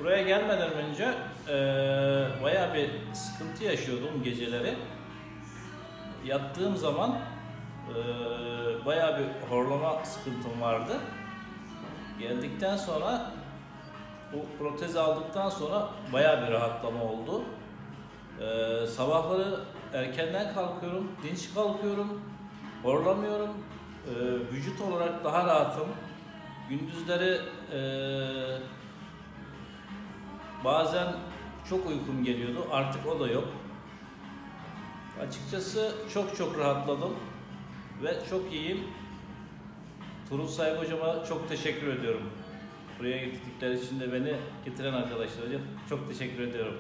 Buraya gelmeden önce bayağı bir sıkıntı yaşıyordum geceleri. Yattığım zaman bayağı bir horlama sıkıntım vardı. Geldikten sonra, bu protezi aldıktan sonra bayağı bir rahatlama oldu. Sabahları erkenden kalkıyorum, dinç kalkıyorum, horlamıyorum. Vücut olarak daha rahatım. Gündüzleri bazen çok uykum geliyordu, artık o da yok. Açıkçası çok rahatladım ve çok iyiyim. Tuğrul Sayıp hocama çok teşekkür ediyorum. Buraya getirdikleri için de beni getiren arkadaşlara çok teşekkür ediyorum.